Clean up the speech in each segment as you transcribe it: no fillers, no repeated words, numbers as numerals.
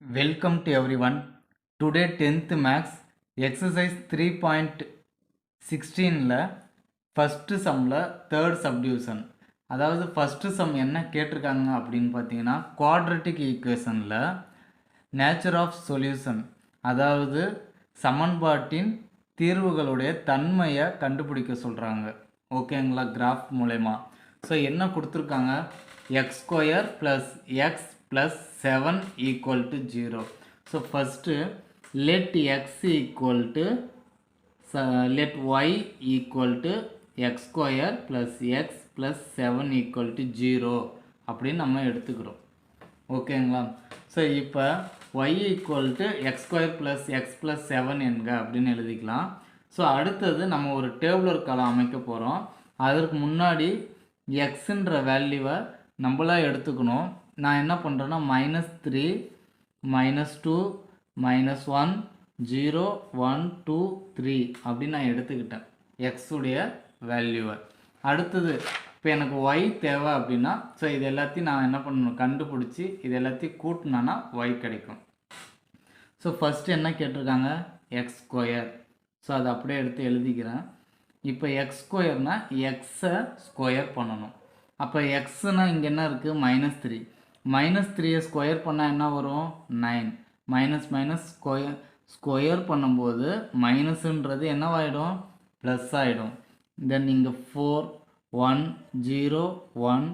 Welcome to everyone. Today 10th Max exercise 3.16ல first sumல third subdivision. அதாவது first sum என்ன கேட்டிருக்காங்க அப்படின்னு பார்த்தீங்கன்னா quadratic equationல nature of solution, அதாவது சமன்பாட்டின் தீர்வுகளுடைய தன்மையை கண்டுபிடிக்க சொல்கிறாங்க. ஓகேங்களா, கிராஃப் மூலமா. ஸோ என்ன கொடுத்துருக்காங்க, X square plus X plus 7 equal to 0. So first let x equal to let y equal to x square plus x plus 7 equal to 0 அப்படின்னு நம்ம எடுத்துக்கிறோம். ஓகேங்களா. ஸோ இப்போ y equal to x square plus x plus 7 என்க அப்படின்னு எழுதிக்கலாம். So அடுத்தது நம்ம ஒரு டேபிளர் காலம் அமைக்க போகிறோம். அதற்கு முன்னாடி எக்ஸுன்ற வேல்யூவை நம்மளா எடுத்துக்கணும். நான் என்ன பண்ணுறேன்னா -3 -2 -1 0 1 2 3 அப்படின்னு நான் எடுத்துக்கிட்டேன் எக்ஸுடைய வேல்யூவை. அடுத்தது இப்போ எனக்கு y தேவை அப்படின்னா ஸோ இது எல்லாத்தையும் நான் என்ன பண்ணணும், கண்டுபிடிச்சி இது எல்லாத்தையும் கூட்டினா y கிடைக்கும். ஸோ ஃபஸ்ட்டு என்ன கேட்டிருக்காங்க, எக்ஸ் ஸ்கொயர். ஸோ அதை அப்படியே எடுத்து எழுதிக்கிறேன். இப்போ எக்ஸ் ஸ்கொயர்னால் எக்ஸை ஸ்கொயர் பண்ணணும். அப்போ எக்ஸுனால் இங்கே என்ன இருக்குது, -3. -3 ஸ்கொயர் பண்ணால் என்ன வரும், 9. மைனஸ் மைனஸ் ஸ்கொயர் பண்ணும்போது மைனஸுன்றது என்னவாயிடும், ப்ளஸ் ஆகிடும். தென் இங்கே 4 1 0 1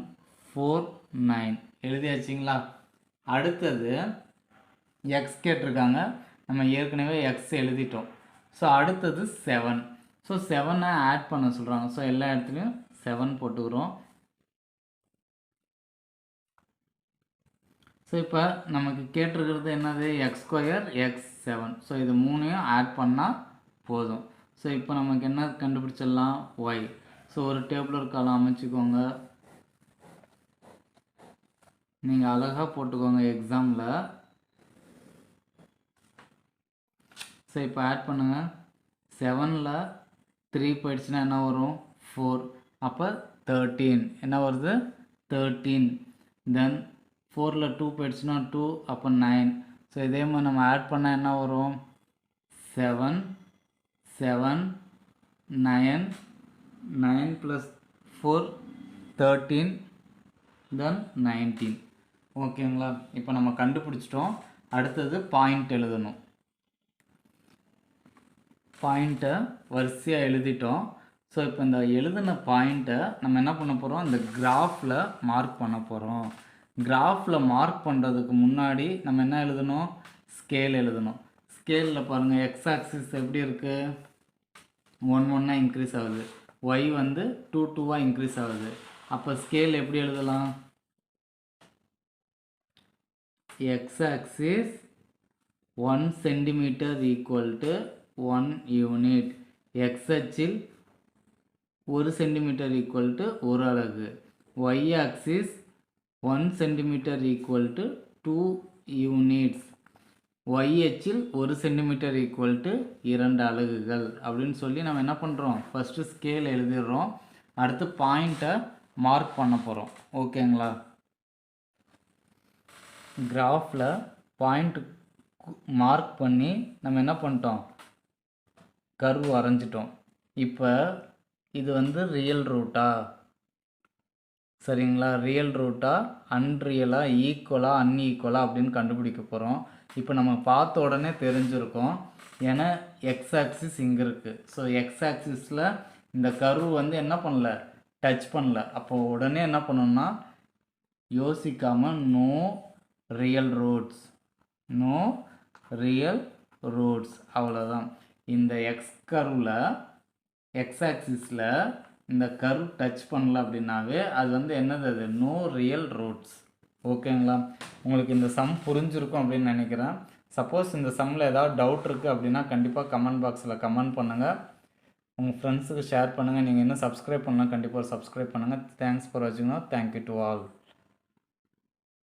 4 9 எழுதியாச்சிங்களா. அடுத்தது எக்ஸ் கேட்டிருக்காங்க, நம்ம ஏற்கனவே எக்ஸ் எழுதிட்டோம். ஸோ அடுத்தது 7. ஸோ 7 ஆட் பண்ண சொல்கிறாங்க. ஸோ எல்லா இடத்துலையும் 7 போட்டுக்கிறோம். ஸோ இப்போ நமக்கு கேட்டிருக்கிறது என்னது, எக்ஸ் ஸ்கொயர் எக்ஸ் 7. ஸோ இது மூணையும் ஆட் பண்ணால் போதும். ஸோ இப்போ நமக்கு என்ன கண்டுபிடிச்சிடலாம், ஒய். ஸோ ஒரு டேபிளர் காலம் அமைச்சிக்கோங்க. நீங்கள் அழகாக போட்டுக்கோங்க எக்ஸாமில். ஸோ இப்போ ஆட் பண்ணுங்கள். 7ல் 3 போயிடுச்சுன்னா என்ன வரும், 4. அப்போ 13 என்ன வருது, 13. தென் 4ல் 2 போயிடுச்சுன்னா 2, அப்போ 9. ஸோ இதே மாதிரி நம்ம ஆட் பண்ணால் என்ன வரும், 7 7 9 9 + 4 13 தென் 19. ஓகேங்களா. இப்போ நம்ம கண்டுபிடிச்சிட்டோம். அடுத்தது பாயிண்ட் எழுதணும். பாயிண்ட்டை வரிசையாக எழுதிட்டோம். ஸோ இப்போ இந்த எழுதின பாயிண்ட்டை நம்ம என்ன பண்ண போகிறோம், இந்த கிராஃபில் மார்க் பண்ண போகிறோம். கிராஃபில் மார்க் பண்ணுறதுக்கு முன்னாடி நம்ம என்ன எழுதணும், ஸ்கேல் எழுதணும். ஸ்கேலில் பாருங்கள், எக்ஸ் ஆக்சிஸ் எப்படி இருக்குது, 1 1 இன்க்ரீஸ் ஆகுது. ஒய் வந்து 2 2 இன்க்ரீஸ் ஆகுது. அப்போ ஸ்கேல் எப்படி எழுதலாம், x axis 1 centimetre equal to 1 unit. X அச்சில் 1 சென்டிமீட்டர் ஈக்குவல் டு 1 அலகு. Y axis 1 centimetre equal to 2 units. Y அச்சில் 1 சென்டிமீட்டர் ஈக்குவல் டு 2 அலகுகள் அப்படின்னு சொல்லி நம்ம என்ன பண்ணுறோம், ஃபஸ்ட்டு ஸ்கேல் எழுதிடுறோம். அடுத்து பாயிண்ட்டை மார்க் பண்ண போகிறோம். ஓகேங்களா. கிராஃபில் பாயிண்ட் மார்க் பண்ணி நம்ம என்ன பண்ணிட்டோம், கர்வ் வரைஞ்சிட்டோம். இப்போ இது வந்து ரியல் ரூட்டா, சரிங்களா, ரியல் ரூட்டா அன்ரியலாக ஈக்குவலாக அன்ஈக்குவலாக அப்படின்னு கண்டுபிடிக்க போகிறோம். இப்போ நம்ம பார்த்த உடனே தெரிஞ்சிருக்கோம், ஏன்னா எக்ஸ் ஆக்சிஸ் இங்கே இருக்குது. ஸோ எக்ஸ் ஆக்சிஸில் இந்த கர்வ் வந்து என்ன பண்ணல, டச் பண்ணல. அப்போ உடனே என்ன பண்ணணும்னா யோசிக்காமல் no real roots, no real roots, அவ்வளோதான். இந்த எக்ஸ் கர்வில் எக்ஸ் ஆக்சிஸில் இந்த கர்வ் டச் பண்ணல அப்படின்னாவே அது வந்து என்னது, அது நோ ரியல் ரூட்ஸ். ஓகேங்களா. உங்களுக்கு இந்த சம் புரிஞ்சிருக்கும் அப்படின்னு நினைக்கிறேன். சப்போஸ் இந்த சம்மில் ஏதாவது டவுட் இருக்குது அப்படின்னா கண்டிப்பாக கமெண்ட் பாக்ஸில் கமெண்ட் பண்ணுங்கள். உங்கள் ஃப்ரெண்ட்ஸுக்கு ஷேர் பண்ணுங்கள். நீங்கள் இன்னும் சப்ஸ்கிரைப் பண்ணலாம், கண்டிப்பாக சப்ஸ்கிரைப் பண்ணுங்கள். தேங்க்ஸ் ஃபார் வாட்சிங். Thank you to all.